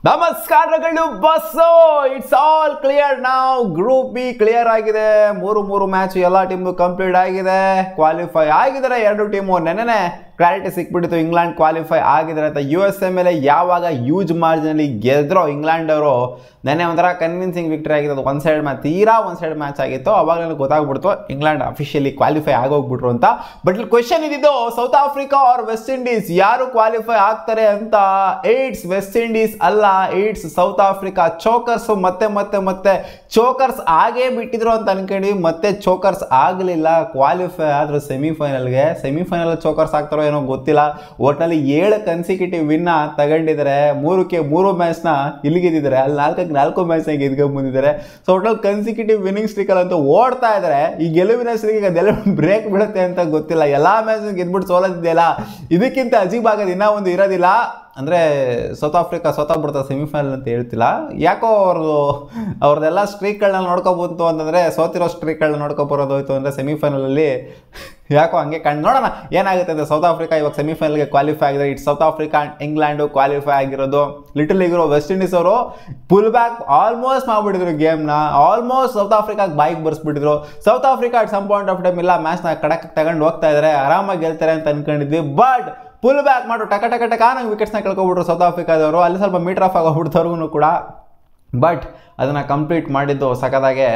ನಮಸ್ಕಾರಗಳು bus. It's all clear ನಾವು. Group B clear ಆಗಿದೆ. ಮೂರು ಮ್ಯಾಚ್ ಎಲ್ಲ ಟೀಮ್ದು ಕಂಪ್ಲೀಟ್ ಆಗಿದೆ. ಕ್ವಾಲಿಫೈ ಆಗಿದ್ದಾರೆ ಎರಡು ಟೀಮು. ನೆನ್ನೆ ಕ್ಲಾರಿಟಿ ಸಿಕ್ಬಿಟ್ಟಿತ್ತು ಇಂಗ್ಲೆಂಡ್ ಕ್ವಾಲಿಫೈ ಆಗಿದ್ದಾರೆ ಅಂತ. USA ಮೇಲೆ ಯಾವಾಗ ಹ್ಯೂಜ್ ಮಾರ್ಜಿನಲ್ಲಿ ಗೆದ್ರೋ ಇಂಗ್ಲೆಂಡ್ ಅವರು, ನೆನ್ನೆ ಒಂಥರ ಕನ್ವಿನ್ಸಿಂಗ್ ವಿಕ್ಟರಿ ಆಗಿದೆ. ಅದು ಒನ್ ಸೈಡ್ ಮ್ಯಾಚ್ ಆಗಿತ್ತು. ಅವಾಗ ನನಗೆ ಗೊತ್ತಾಗ್ಬಿಡ್ತು ಇಂಗ್ಲೆಂಡ್ ಅಫಿಷಿಯಲಿ ಕ್ವಾಲಿಫೈ ಆಗೋಗ್ಬಿಟ್ರು ಅಂತ. ಬಟ್ ಇಲ್ಲಿ ಕ್ವೆಶನ್ ಇದ್ದಿದ್ದು South Africa or West Indies, ಯಾರು ಕ್ವಾಲಿಫೈ ಆಗ್ತಾರೆ ಅಂತ. ಇಟ್ಸ್ ವೆಸ್ಟ್ ಇಂಡೀಸ್ ಅಲ್ಲ, ಇಟ್ಸ್ ಸೌತ್ ಆಫ್ರಿಕಾ. ಚೋಕರ್ಸ್ ಮತ್ತೆ ಚೋಕರ್ಸ್ ಆಗೇ ಬಿಟ್ಟಿದ್ರು ಅಂತ ಅನ್ಕೊಂಡ್ವಿ. ಮತ್ತೆ ಚೋಕರ್ಸ್ ಆಗಲಿಲ್ಲ, ಕ್ವಾಲಿಫೈ ಆದ್ರು ಸೆಮಿಫೈನಲ್ಗೆ. ಸೆಮಿಫೈನಲ್ ಚೋಕರ್ಸ್ ಆಗ್ತಾರೋ ಏನೋ ಗೊತ್ತಿಲ್ಲ. ಒಟ್ಟಿನಲ್ಲಿ 7 ಕನ್ಸಿಕ್ಯೂಟಿವ್ ವಿನ್ ತಗೊಂಡಿದ್ದಾರೆ. 3 ಮ್ಯಾಚ್ನ ಇಲ್ಲಿ ಗೆದ್ದಿದ್ದಾರೆ, ಅಲ್ಲಿ 4 ಮ್ಯಾಚ್ನ ಗೆದ್ಕೊಂಡು ಬಂದಿದ್ದಾರೆ. ಸೊ ಒಟ್ಟಿನಲ್ಲಿ ಕನ್ಸಿಕ್ಯೂಟಿವ್ ವಿನ್ನಿಂಗ್ ಸ್ಟ್ರೀಕಲ್ಲಿ ಅಂತೂ ಓಡ್ತಾ ಇದ್ದಾರೆ. ಈ ಗೆಲುವಿನ ಸ್ಟ್ರೀಕ್ ಅದೆಲ್ಲ ಬ್ರೇಕ್ ಬಿಡುತ್ತೆ ಅಂತ ಗೊತ್ತಿಲ್ಲ. ಎಲ್ಲ ಮ್ಯಾಚ್ ಗೆದ್ಬಿಟ್ಟು ಸೋಲೋದಿದೆಯಲ್ಲ, ಇದಕ್ಕಿಂತ ಅಜೀಬ್ ಆಗೋದು ಇನ್ನೂ ಒಂದು ಇರೋದಿಲ್ಲ. ಅಂದರೆ ಸೌತ್ ಆಫ್ರಿಕಾ ಸೋತಾಗ್ಬಿಡ್ತಾರೆ ಸೆಮಿಫೈನಲ್ ಅಂತ ಹೇಳ್ತಿಲ್ಲ. ಯಾಕೋ ಅವ್ರದ್ದೆಲ್ಲ ಸ್ಟ್ರೀಕ್ಗಳನ್ನ ನೋಡ್ಕೊಬಂತು ಅಂತಂದರೆ, ಸೋತಿರೋ ಸ್ಟ್ರೀಕ್ಗಳನ್ನ ನೋಡ್ಕೊಬರೋದೋಯ್ತು ಅಂದರೆ ಸೆಮಿಫೈನಲಲ್ಲಿ ಯಾಕೋ ಹಂಗೆ ನೋಡೋಣ ಏನಾಗುತ್ತೆ ಅಂತ. ಸೌತ್ ಆಫ್ರಿಕಾ ಇವಾಗ ಸೆಮಿಫೈನಲ್ಗೆ ಕ್ವಾಲಿಫೈ ಆಗಿದ್ದಾರೆ. It's South Africa and England qualify ಆಗಿರೋದು. ಲಿಟಲ್ ಈಗಿರೋ ವೆಸ್ಟ್ ಇಂಡೀಸ್ ಅವರು ಪುಲ್ ಬ್ಯಾಕ್ ಆಲ್ಮೋಸ್ಟ್ ಮಾಡಿಬಿಟ್ಟಿದ್ರು ಗೇಮ್ನ. ಆಲ್ಮೋಸ್ಟ್ ಸೌತ್ ಆಫ್ರಿಕಾಗೆ ಬಾಯಿಗೆ ಬರ್ಸ್ಬಿಟ್ಟಿದ್ರು. South Africa at some point of time ಇಲ್ಲ ಮ್ಯಾಚ್ನ ಕಡಕ್ಕೆ ತಗೊಂಡು ಹೋಗ್ತಾ ಇದ್ದಾರೆ, ಆರಾಮಾಗಿ ಗೆಲ್ತಾರೆ ಅಂತ ಅನ್ಕೊಂಡಿದ್ವಿ. ಬಟ್ ಫುಲ್ ಬ್ಯಾಕ್ ಮಾಡು ಟಕ ನಂಗೆ ವಿಕೆಟ್ಸ್ನ ಕಳ್ಕೊಬಿಟ್ರು ಸೌತ್ ಆಫ್ರಿಕಾದವರು. ಅಲ್ಲಿ ಸ್ವಲ್ಪ ಮೀಟರ್ ಆಫ್ ಆಗೋಗ್ಬಿಡ್ತವ್ರಿಗೂ ಕೂಡ. ಬಟ್ ಅದನ್ನು ಕಂಪ್ಲೀಟ್ ಮಾಡಿದ್ದು ಸಖತ್ತಾಗೆ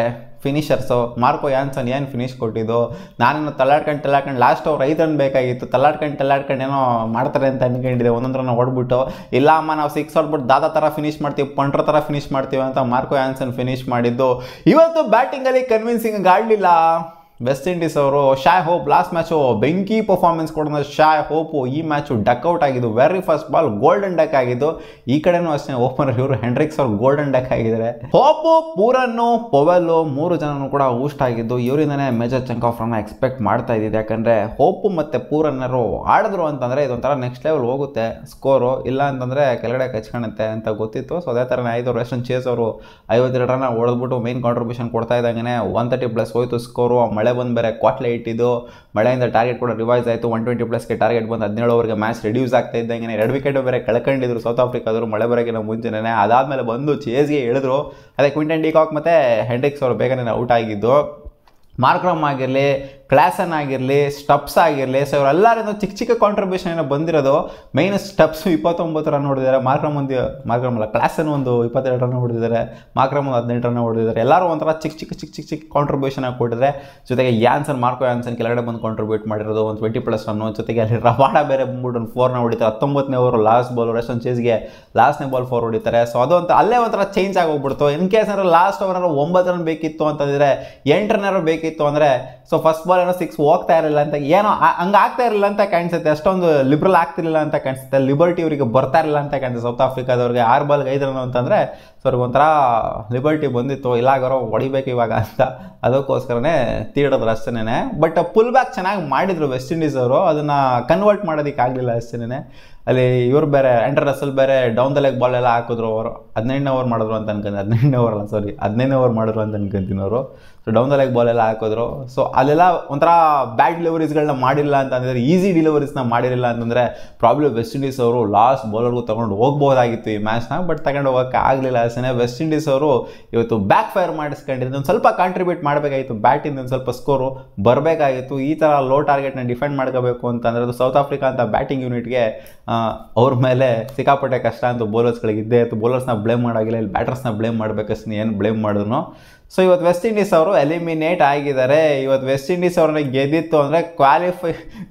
ಫಿನಿಷರ್ಸು. ಮಾರ್ಕೋ ಯಾನ್ಸನ್ ಏನು ಫಿನಿಶ್ ಕೊಟ್ಟಿದ್ದು. ನಾನೇನು ತಳ್ಳಾಡ್ಕೊಂಡು ಲಾಸ್ಟ್ ಅವ್ರು 5 ರನ್ ಬೇಕಾಗಿತ್ತು. ತಳ್ಳಾಡ್ಕೊಂಡು ಏನೋ ಮಾಡ್ತಾರೆ ಅಂತ ಅನ್ಕೊಂಡಿದ್ದೆ. ಒಂದೊಂದು ರನ್ ಹೊಡ್ಬಿಟ್ಟು, ಇಲ್ಲ ಅಮ್ಮ ನಾವು 6 ಹೊಡ್ಬಿಟ್ಟು ದಾದಾ ಥರ ಫಿನಿಶ್ ಮಾಡ್ತೀವಿ, ಪಂಟ್ರ ಥರ ಫಿನಿಶ್ ಮಾಡ್ತೀವಿ ಅಂತ ಮಾರ್ಕೋ ಯಾನ್ಸನ್ ಫಿನಿಶ್ ಮಾಡಿದ್ದು. ಇವತ್ತು ಬ್ಯಾಟಿಂಗಲ್ಲಿ ಕನ್ವಿನ್ಸಿಂಗ್ ಆಡಲಿಲ್ಲ ವೆಸ್ಟ್ ಇಂಡೀಸ್ ಅವರು. ಶಾಯ್ ಹೋಪ್ ಲಾಸ್ಟ್ ಮ್ಯಾಚು ಬೆಂಕಿ ಪರ್ಫಾರ್ಮೆನ್ಸ್ ಕೊಡೋದು ಶಾಯ್ ಹೋಪು. ಈ ಮ್ಯಾಚು ಡಕ್ಔಟ್ ಆಗಿದ್ದು, very first ball golden duck ಆಗಿದ್ದು. ಈ ಕಡೆನೂ ಅಷ್ಟೇ ಓಪನರ್ ಇವರು ಹೆಂಡ್ರಿಕ್ಸ್ ಅವರು ಗೋಲ್ಡನ್ ಡಕ್ ಆಗಿದ್ದಾರೆ. ಹೋಪು, ಪೂರನ್ನು, ಪೊವೆಲ್ಲು 3 ಜನನು ಕೂಡ ಊಸ್ಟ್ ಆಗಿದ್ದು. ಇವರಿಂದನೇ ಮೇಜರ್ ಚಂಕ್ ಆಫ್ ರನ್ನ ಎಕ್ಸ್ಪೆಕ್ಟ್ ಮಾಡ್ತಾ ಇದ್ದಿದ್ದು. ಯಾಕಂದರೆ ಹೋಪು ಮತ್ತು ಪೂರನ್ನರು ಆಡಿದ್ರು ಅಂತಂದರೆ ಇದೊಂಥರ ನೆಕ್ಸ್ಟ್ ಲೆವೆಲ್ ಹೋಗುತ್ತೆ ಸ್ಕೋರು. ಇಲ್ಲ ಅಂತಂದರೆ ಕೆಳಗಡೆ ಕಚ್ಕೊಳುತ್ತೆ ಅಂತ ಗೊತ್ತಿತ್ತು. ಸೊ ಅದೇ ಥರನೇ ಆಯಿತು. ವೆಸ್ಟರ್ನ್ ಚೇಸ್ ಅವರು 52 ರನ್ನ ಹೊಡೆದ್ಬಿಟ್ಟು ಮೇನ್ ಕಾಂಟ್ರಿಬ್ಯೂಷನ್ ಕೊಡ್ತಾ ಇದ್ದಂಗೆ 130+ ಹೋಯ್ತು ಸ್ಕೋರು. ಮಳೆ ಬಂದು ಬೇರೆ ಕ್ವಾಟ್ಲೆ ಇಟ್ಟಿದ್ದು. ಮಳೆಯಿಂದ ಟಾರ್ಗೆಟ್ ಕೂಡ ರಿವೈಸ್ ಆಯಿತು. 120+ಗೆ ಟಾರ್ಗೆಟ್ ಬಂದು 17 ಓವರ್ಗೆ ಮ್ಯಾಚ್ ರೆಡ್ಯೂಸ್ ಆಗ್ತಾ ಇದ್ದಂಗೆ 2 ವಿಕೆಟ್ ಬೇರೆ ಕಳ್ಕೊಂಡಿದ್ರು ಸೌತ್ ಆಫ್ರಿಕಾದವರು ಮಳೆ ಬರೋಕ್ಕಿಂತ ಮುಂಚೆನೇ. ಅದಾದಮೇಲೆ ಬಂದು ಚೇಸ್ಗೆ ಇಳಿದ್ರು. ಅದೇ ಕ್ವಿಂಟನ್ ಡಿ ಕಾಕ್ ಮತ್ತು ಹೆಂಡ್ರಿಕ್ಸ್ ಅವರು ಬೇಗನೆ ಔಟ್ ಆಗಿದ್ದು. ಮಾರ್ಕ್ರಮ್ ಆಗಿರಲಿ, ಕ್ಲಾಸನ್ ಆಗಿರಲಿ, ಸ್ಟಪ್ಸ್ ಆಗಿರಲಿ, ಸೊ ಇವರೆಲ್ಲರಿಂದ ಚಿಕ್ಕ ಕಾಂಟ್ರಿಬ್ಯೂಷನ್ ಏನೋ ಬಂದಿರೋದು. ಮೈನ್ ಸ್ಟಪ್ಸ್ 29 ರನ್ ಹೊಡೆದಿದ್ದಾರೆ. ಮಾರ್ಕ್ರಮ್ ಅಲ್ಲ, ಕ್ಲಾಸನ್ ಒಂದು 22 ರನ್ ಹೊಡೆದಿದ್ದಾರೆ. ಮಾರ್ಕ್ರಮ್ ಒಂದು 18 ರನ್ ಹೊಡೆದಿದ್ದಾರೆ. ಎಲ್ಲರೂ ಒಂಥರ ಚಿಕ್ಕ ಕಾಂಟ್ರಿಬ್ಯೂಷನ್ ಆಗಿ ಕೊಟ್ಟಿದ್ದಾರೆ. ಜೊತೆಗೆ ಮಾರ್ಕೋ ಯಾನ್ಸನ್ ಕೆಳಗಡೆ ಬಂದು ಕಾಂಟ್ರಿಬ್ಯೂಟ್ ಮಾಡಿರೋದು ಒಂದು 20+ ರನ್ನು. ಜೊತೆಗೆ ಅಲ್ಲಿ ರವಾಡ ಬೇರೆ ಬಂದ್ಬಿಟ್ಟು ಒಂದು 4ನ ಹೊಡಿತಾರೆ. 19ನೇ ಓವರ್ ಲಾಸ್ಟ್ ಬಾಲ್ ವೆಸ್ಟರ್ನ್ ಚೇಸ್ಗೆ ಲಾಸ್ಟ್ನೇ ಬಾಲ್ 4 ಹೊಡಿತಾರೆ. ಸೊ ಅದು ಅಂತ ಅಲ್ಲೇ ಒಂಥರ ಚೇಂಜ್ ಆಗೋಗ್ಬಿಡ್ತು. ಇನ್ ಕೇಸ್ ಏನಾದ್ರು ಲಾಸ್ಟ್ ಓವರ್ 9 ರನ್ ಬೇಕಿತ್ತು ಅಂತಂದರೆ, 8 ರನ್ ಬೇಕಿತ್ತು ಅಂದರೆ, ಸೊ ಫಸ್ಟ್ ಬಾಲ್ ಏನೋ 6 ಹೋಗ್ತಾ ಇರಲಿಲ್ಲ ಅಂತ, ಏನೋ ಹಂಗೆ ಆಗ್ತಾ ಇರಲಿಲ್ಲ ಅಂತ ಕಾಣಿಸುತ್ತೆ. ಅಷ್ಟೊಂದು ಲಿಬ್ರಲ್ ಆಗ್ತಿರಲಿಲ್ಲ ಅಂತ ಕಾಣಿಸುತ್ತೆ. ಲಿಬರ್ಟಿ ಅವರಿಗೆ ಬರ್ತಾ ಇರಲಿಲ್ಲ ಅಂತ ಕಾಣಿಸುತ್ತೆ. ಸೌತ್ ಆಫ್ರಿಕಾದವ್ರಿಗೆ 6 ಬಾಲ್ಗೆ 5 ರನ್ ಅಂತಂದರೆ ಸೊ ಅವ್ರಿಗೆ ಒಂಥರ ಲಿಬರ್ಟಿ ಬಂದಿತ್ತು. ಇಲ್ಲಾಗಾರೋ ಹೊಡಿಬೇಕು ಇವಾಗ ಅಂತ, ಅದಕ್ಕೋಸ್ಕರನೇ ತೀಡೋದ್ರು ಅಷ್ಟೇನೆ. ಬಟ್ ಪುಲ್ ಬ್ಯಾಕ್ ಚೆನ್ನಾಗಿ ಮಾಡಿದ್ರು ವೆಸ್ಟ್ ಇಂಡೀಸ್ ಅವರು. ಅದನ್ನು ಕನ್ವರ್ಟ್ ಮಾಡೋದಕ್ಕೆ ಆಗಲಿಲ್ಲ ಅಷ್ಟೇನೆ. ಅಲ್ಲಿ ಇವರು ಬೇರೆ ಆಂಡ್ರೆ ರಸಲ್ ಬೇರೆ ಡೌನ್ ದ ಲೆಗ್ ಬಾಲ್ ಎಲ್ಲ ಹಾಕಿದ್ರು. ಅವರು 15ನೇ ಓವರ್ ಮಾಡಿದ್ರು ಅಂತ ಅನ್ಕೊಂತೀನಿ. 15ನೇ ಓವರ್ ಮಾಡಿದ್ರು ಅಂತ ಅನ್ಕೊಂತೀನಿ ಅವರು. So down the leg ball ಎಲ್ಲ ಹಾಕಿದ್ರು. ಸೊ ಅಲ್ಲೆಲ್ಲ ಒಂಥರ ಬ್ಯಾಡ್ ಡೆಲಿವರೀಸ್ಗಳನ್ನ ಮಾಡಿಲ್ಲ ಅಂತಂದರೆ, ಈಸಿ ಡೆಲಿವರೀಸ್ನ ಮಾಡಿರಲಿಲ್ಲ ಅಂತಂದರೆ ಪ್ರಾಬ್ಲಮ್ ವೆಸ್ಟ್ ಇಂಡೀಸ್ ಅವರು ಲಾಸ್ಟ್ ಬೌಲರ್ಗೂ ತೊಗೊಂಡು ಹೋಗ್ಬೋದಾಗಿತ್ತು ಈ ಮ್ಯಾಚ್ನ. ಬಟ್ ತಗೊಂಡು ಹೋಗೋಕ್ಕೆ ಆಗಲಿಲ್ಲ ಅಷ್ಟೇ. ವೆಸ್ಟ್ ಇಂಡೀಸ್ ಅವರು ಇವತ್ತು ಬ್ಯಾಕ್ ಫೈರ್ ಮಾಡಿಸ್ಕೊಂಡಿದ್ದು. ಒಂದು ಸ್ವಲ್ಪ ಕಾಂಟ್ರಿಬ್ಯೂಟ್ ಮಾಡಬೇಕಾಗಿತ್ತು, ಬ್ಯಾಟಿಂದ ಒಂದು ಸ್ವಲ್ಪ ಸ್ಕೋರು ಬರಬೇಕಾಗಿತ್ತು. ಈ ಥರ ಲೋ ಟಾರ್ಗೆಟ್ನ ಡಿಫೆಂಡ್ ಮಾಡ್ಕೋಬೇಕು ಅಂತಂದರೆ ಅದು ಸೌತ್ ಆಫ್ರಿಕಾ ಅಂತ ಬ್ಯಾಟಿಂಗ್ ಯೂನಿಟ್ಗೆ ಅವ್ರ ಮೇಲೆ ಸಿಕ್ಕಾಪಟ್ಟೆ ಕಷ್ಟ ಅಂತ ಬೌಲರ್ಸ್ಗಳಿಗೆ ಇದ್ದೇ ಇತ್ತು. ಬೌಲರ್ಸ್ನ ಬ್ಲೇಮ್ ಮಾಡೋಗಿಲ್ಲ, ಇಲ್ಲಿ ಬ್ಯಾಟರ್ಸ್ನ ಬ್ಲೇಮ್ ಮಾಡಬೇಕಷ್ಟೇ, ಏನು ಬ್ಲೇಮ್ ಮಾಡಿದ್ರು. ಸೊ ಇವತ್ತು ವೆಸ್ಟ್ ಇಂಡೀಸ್ ಅವರು ಎಲಿಮಿನೇಟ್ ಆಗಿದ್ದಾರೆ. ಇವತ್ತು ವೆಸ್ಟ್ ಇಂಡೀಸ್ ಅವ್ರನ್ನ ಗೆದ್ದಿತ್ತು ಅಂದರೆ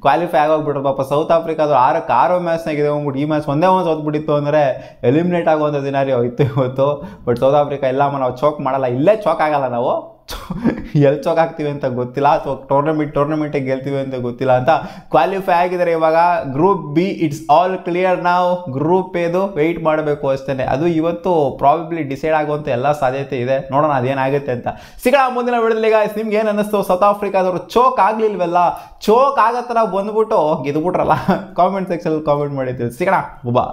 ಕ್ವಾಲಿಫೈ ಆಗೋಗ್ಬಿಟ್ರು. ಪಾಪ ಸೌತ್ ಆಫ್ರಿಕಾದವ್ರು 6 ಮ್ಯಾಚ್ನಾಗ ಗೆದ್ಕೊಂಡ್ಬಿಟ್ಟು ಈ ಮ್ಯಾಚ್ ಒಂದೇ ಸೋತ್ಬಿಟ್ಟಿತ್ತು ಅಂದರೆ ಎಲಿಮಿನೇಟ್ ಆಗುವಂಥ ಸಿನಾರಿಯೋ ಇತ್ತು ಇವತ್ತು. ಬಟ್ ಸೌತ್ ಆಫ್ರಿಕಾ ಇಲ್ಲಮ್ಮ ನಾವು ಚೋಕ್ ಮಾಡಲ್ಲ, ಇಲ್ಲೇ ಚೋಕ್ ಆಗಲ್ಲ, ನಾವು ಎಲ್ಲಿ ಚೋಕ್ ಆಗ್ತೀವಿ ಅಂತ ಗೊತ್ತಿಲ್ಲ, ಅಥವಾ ಟೂರ್ನಮೆಂಟಿಗೆ ಗೆಲ್ತೀವಿ ಅಂತ ಗೊತ್ತಿಲ್ಲ ಅಂತ ಕ್ವಾಲಿಫೈ ಆಗಿದ್ದಾರೆ. ಇವಾಗ group be it's all clear. ನಾವು ಗ್ರೂಪ್ ಎದು ವೆಯ್ಟ್ ಮಾಡಬೇಕು ಅಷ್ಟೇ. ಅದು ಇವತ್ತು ಪ್ರಾಬಬ್ಲಿ ಡಿಸೈಡ್ ಆಗುವಂಥ ಎಲ್ಲ ಸಾಧ್ಯತೆ ಇದೆ. ನೋಡೋಣ ಅದೇನಾಗುತ್ತೆ ಅಂತ. ಸಿಗೋಣ ಮುಂದಿನ ವಿಡಿಯೋದಲ್ಲಿ. ಗಾಯ್ಸ್, ನಿಮ್ಗೆ ಏನು ಅನ್ನಿಸ್ತು? ಸೌತ್ ಆಫ್ರಿಕಾದವರು ಚೋಕ್ ಆಗಲಿಲ್ವಲ್ಲ, ಚೋಕ್ ಆಗೋ ಥರ ಬಂದ್ಬಿಟ್ಟು ಗೆದ್ಬಿಟ್ರಲ್ಲ? ಕಾಮೆಂಟ್ ಸೆಕ್ಷನಲ್ಲಿ ಕಾಮೆಂಟ್ ಮಾಡಿ ತಿಳಿಸಿ. ಸಿಗೋಣ, ಬಾ.